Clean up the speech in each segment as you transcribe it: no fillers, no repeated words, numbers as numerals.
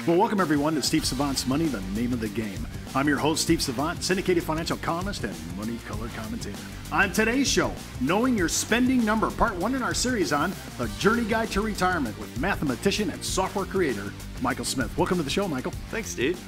Well, welcome everyone to Steve Savant's Money, the name of the game. I'm your host, Steve Savant, syndicated financial columnist and money color commentator. On today's show, Knowing Your Spending Number, part one in our series on the Journey Guide to Retirement with mathematician and software creator, Michael Smith. Welcome to the show, Michael. Thanks, Steve.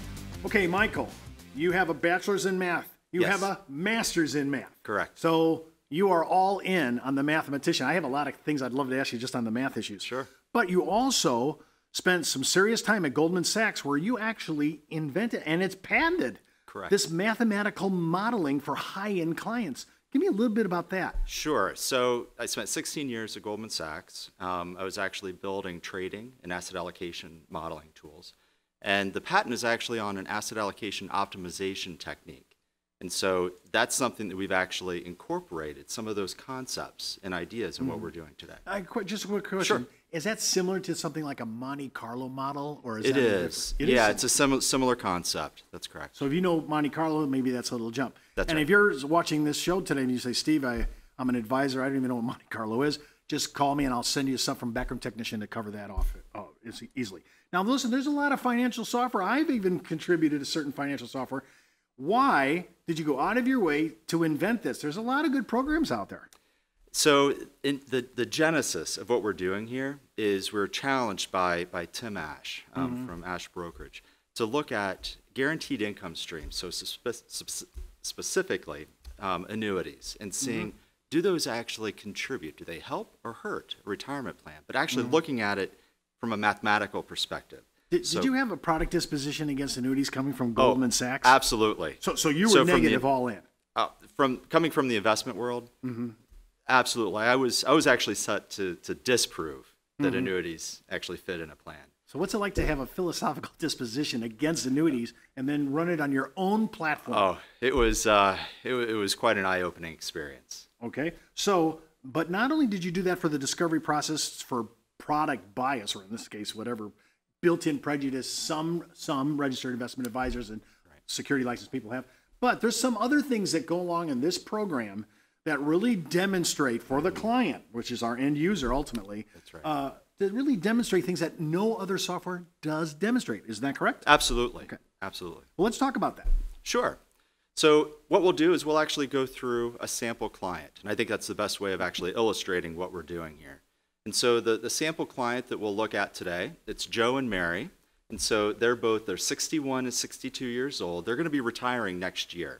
Okay, Michael, you have a bachelor's in math. You Yes. have a master's in math. Correct. So you are all in on the mathematician. I have a lot of things I'd love to ask you just on the math issues. Sure. But you also spent some serious time at Goldman Sachs where you actually invented, and it's patented, Correct. this mathematical modeling for high-end clients. Give me a little bit about that. Sure. So I spent 16 years at Goldman Sachs. I was actually building trading and asset allocation modeling tools. And the patent is actually on an asset allocation optimization technique. And so that's something that we've actually incorporated, some of those concepts and ideas in what we're doing today. Just a quick question. Sure. Is that similar to something like a Monte Carlo model? Or is It that is. It Yeah, is. it's a similar concept. That's correct. So if you know Monte Carlo, maybe that's a little jump. That's and right. if you're watching this show today and you say, Steve, I'm an advisor, I don't even know what Monte Carlo is, just call me and I'll send you stuff from backroom technician to cover that off easily. Now listen, there's a lot of financial software. I've even contributed to certain financial software. Why did you go out of your way to invent this? There's a lot of good programs out there. So in the genesis of what we're doing here is we're challenged by Tim Ash from Ash Brokerage to look at guaranteed income streams, so specifically annuities, and seeing do those actually contribute? Do they help or hurt a retirement plan? But actually looking at it from a mathematical perspective. Did you have a product disposition against annuities coming from Goldman Sachs? Absolutely. So you were negative all in. Coming from the investment world, absolutely. I was actually set to disprove that annuities actually fit in a plan. So what's it like to have a philosophical disposition against annuities and then run it on your own platform? Oh, it was quite an eye-opening experience. Okay. So, but not only did you do that for the discovery process for product bias, or in this case, whatever built-in prejudice some registered investment advisors and security licensed people have, but there's some other things that go along in this program that really demonstrate for the client, which is our end user ultimately, That's right. that really demonstrate things that no other software does demonstrate. Isn't that correct? Absolutely. Okay. Absolutely. Well, let's talk about that. Sure. So what we'll do is we'll actually go through a sample client, and I think that's the best way of actually illustrating what we're doing here. And so the sample client that we'll look at today, it's Joe and Mary. And so they're 61 and 62 years old. They're going to be retiring next year.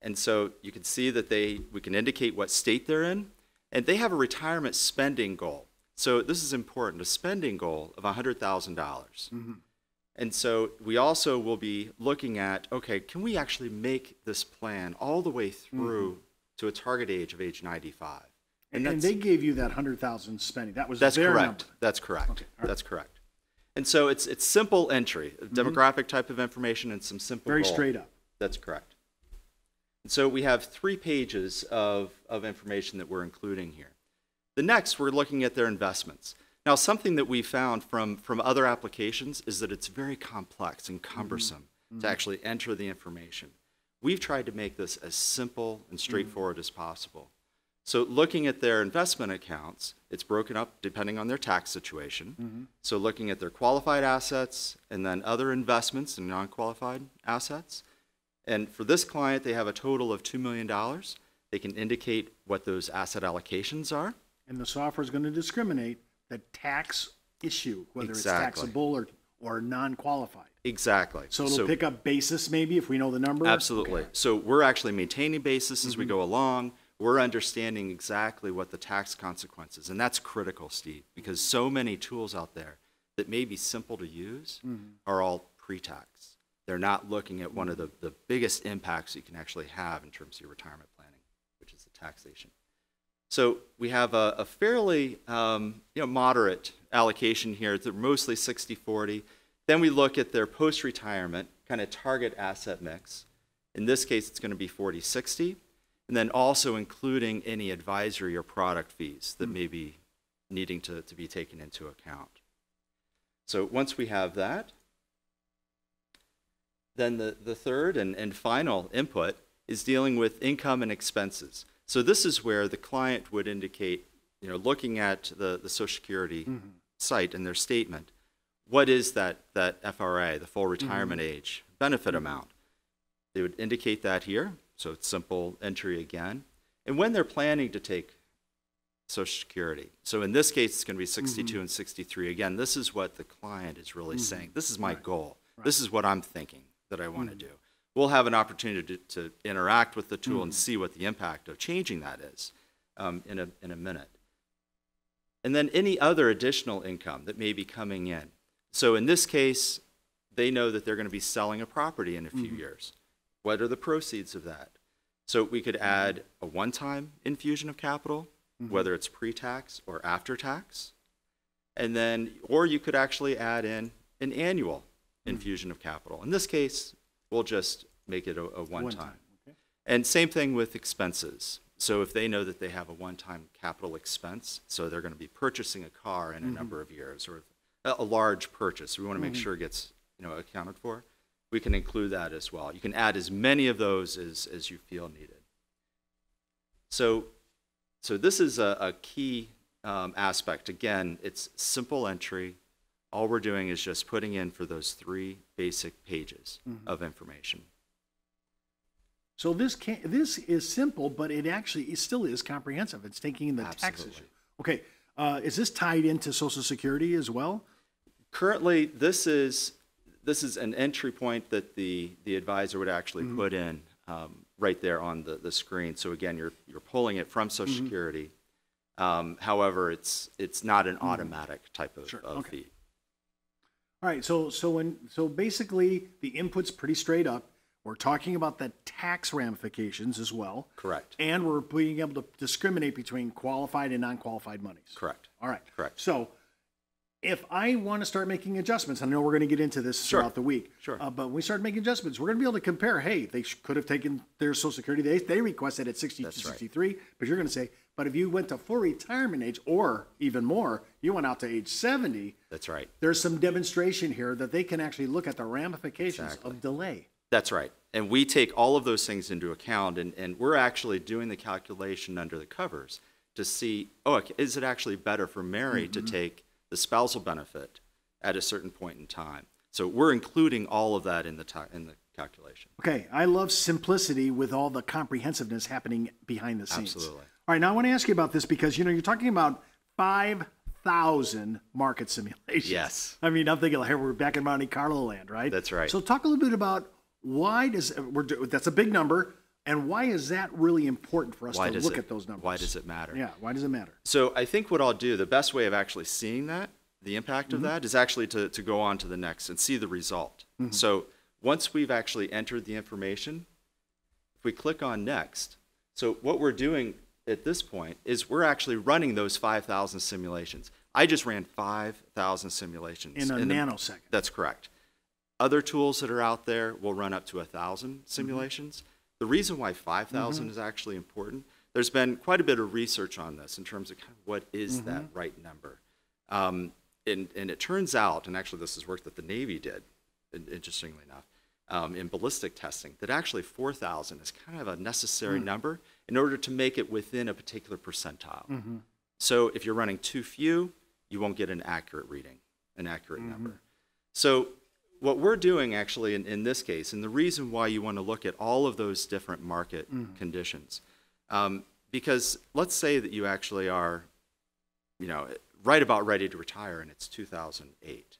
And so you can see that we can indicate what state they're in, and they have a retirement spending goal. So this is important, a spending goal of $100,000. And so we also will be looking at, okay, can we actually make this plan all the way through to a target age of age 95? And they gave you that 100,000 spending. That's their correct. Number. That's correct. Okay. Right. That's correct. And so it's simple entry, demographic type of information, and some simple Very goal. straight up. That's correct. And so we have 3 pages of information that we're including here. The next, we're looking at their investments. Now, something that we found from other applications is that it's very complex and cumbersome to actually enter the information. We've tried to make this as simple and straightforward as possible. So looking at their investment accounts, it's broken up depending on their tax situation. So looking at their qualified assets and then other investments and non-qualified assets. And for this client, they have a total of $2 million. They can indicate what those asset allocations are. And the software is going to discriminate the tax issue, whether Exactly. it's taxable or non-qualified. Exactly. So it'll pick up basis maybe if we know the number? Absolutely. Okay. So we're actually maintaining basis as we go along. We're understanding exactly what the tax consequences, and that's critical, Steve, because so many tools out there that may be simple to use are all pre-tax. They're not looking at one of the biggest impacts you can actually have in terms of your retirement planning, which is the taxation. So we have a fairly moderate allocation here. They're mostly 60-40. Then we look at their post-retirement kind of target asset mix. In this case, it's going to be 40-60. And then also including any advisory or product fees that may be needing to be taken into account. So once we have that, then the third and final input is dealing with income and expenses. So this is where the client would indicate, looking at the Social Security site and their statement, what is that FRA, the full retirement age benefit amount? They would indicate that here, so it's simple entry again. And when they're planning to take Social Security, so in this case, it's going to be 62 and 63. Again, this is what the client is really saying. This is my goal. This is what I'm thinking that I want to do. We'll have an opportunity to interact with the tool and see what the impact of changing that is in a minute. And then any other additional income that may be coming in. So in this case, they know that they're going to be selling a property in a few years. What are the proceeds of that? So we could add a one-time infusion of capital, whether it's pre-tax or after-tax. And then, or you could actually add in an annual infusion of capital. In this case, we'll just make it a one-time. Okay. And same thing with expenses. So if they know that they have a one-time capital expense, so they're going to be purchasing a car in a number of years, or a large purchase, we want to make sure it gets accounted for, we can include that as well. You can add as many of those as you feel needed. So this is a key aspect. Again, it's simple entry. All we're doing is just putting in for those 3 basic pages of information. So this is simple, but it still is comprehensive. It's taking in the tax issue. Okay, is this tied into Social Security as well? Currently, this is an entry point that the advisor would actually put in right there on the screen. So again, you're pulling it from Social Security. However, it's not an automatic type of feed. All right, so basically the input's pretty straight up. We're talking about the tax ramifications as well. Correct. And we're being able to discriminate between qualified and non-qualified monies. Correct. All right. Correct. So if I want to start making adjustments, I know we're going to get into this throughout the week. Sure. But when we start making adjustments, we're going to be able to compare, hey, they could have taken their Social Security. They requested at 60 to 63, but you're going to say, but if you went to full retirement age, or even more, you went out to age 70. That's right. There's some demonstration here that they can actually look at the ramifications of delay. That's right. And we take all of those things into account, and we're actually doing the calculation under the covers to see, is it actually better for Mary to take the spousal benefit at a certain point in time? So we're including all of that in the calculation. Okay, I love simplicity with all the comprehensiveness happening behind the scenes. Absolutely. All right, now I want to ask you about this because, you're talking about 5,000 market simulations. Yes. I mean, I'm thinking, hey, we're back in Monte Carlo land, right? That's right. So talk a little bit about that's a big number, and why is that really important for us to look at those numbers? Why does it matter? Yeah, why does it matter? So I think what I'll do, the best way of actually seeing that, the impact of that, is actually to go on to the next and see the result. So once we've actually entered the information, if we click on next, so what we're doing at this point is we're actually running those 5,000 simulations. I just ran 5,000 simulations. In a nanosecond. That's correct. Other tools that are out there will run up to 1,000 simulations. The reason why 5,000 is actually important, there's been quite a bit of research on this in terms of what is that right number. And it turns out, and actually this is work that the Navy did, interestingly enough, in ballistic testing, that actually 4,000 is kind of a necessary number in order to make it within a particular percentile. So if you're running too few, you won't get an accurate reading, an accurate number. So what we're doing actually in this case, and the reason why you want to look at all of those different market conditions, because let's say that you actually are, right about ready to retire and it's 2008.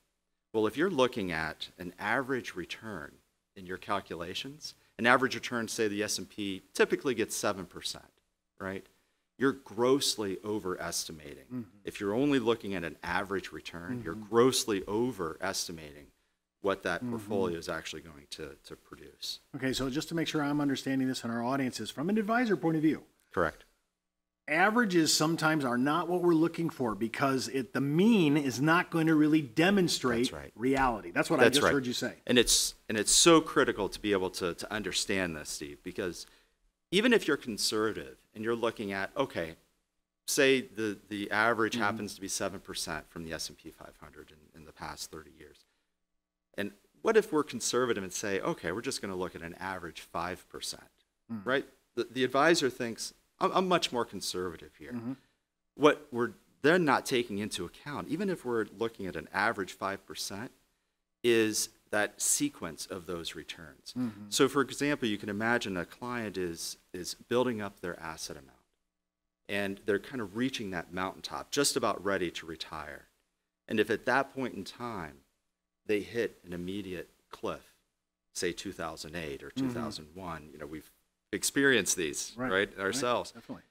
Well, if you're looking at an average return in your calculations, an average return, say the S&P typically gets 7%, right? You're grossly overestimating. If you're only looking at an average return, you're grossly overestimating what that portfolio is actually going to produce. Okay, so just to make sure I'm understanding this and our audience is from an advisor point of view. Correct. Averages sometimes are not what we're looking for because the mean is not going to really demonstrate reality. That's what I just heard you say. And it's so critical to be able to understand this, Steve, because even if you're conservative and you're looking at, okay, say the average happens to be 7% from the S&P 500 in the past 30 years. And what if we're conservative and say, okay, we're just going to look at an average 5%, right? The advisor thinks, I'm much more conservative here. What they're not taking into account, even if we're looking at an average 5%, is that sequence of those returns. So for example, you can imagine a client is building up their asset amount, and they're kind of reaching that mountaintop, just about ready to retire. And if at that point in time, they hit an immediate cliff, say 2008 or 2001, you know, we've experienced these, right, ourselves. Right, definitely.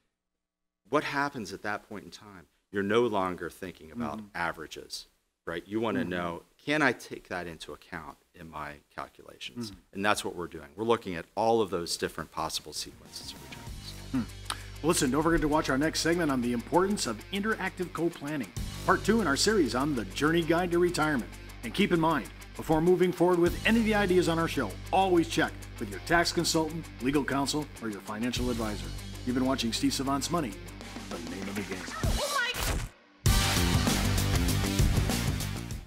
What happens at that point in time? You're no longer thinking about averages, right? You want to know, can I take that into account in my calculations? And that's what we're doing. We're looking at all of those different possible sequences of returns. Well, listen, don't forget to watch our next segment on the importance of interactive co-planning, part 2 in our series on the Journey Guide to Retirement. And keep in mind, before moving forward with any of the ideas on our show, always check with your tax consultant, legal counsel, or your financial advisor. You've been watching Steve Savant's Money, the name of the game.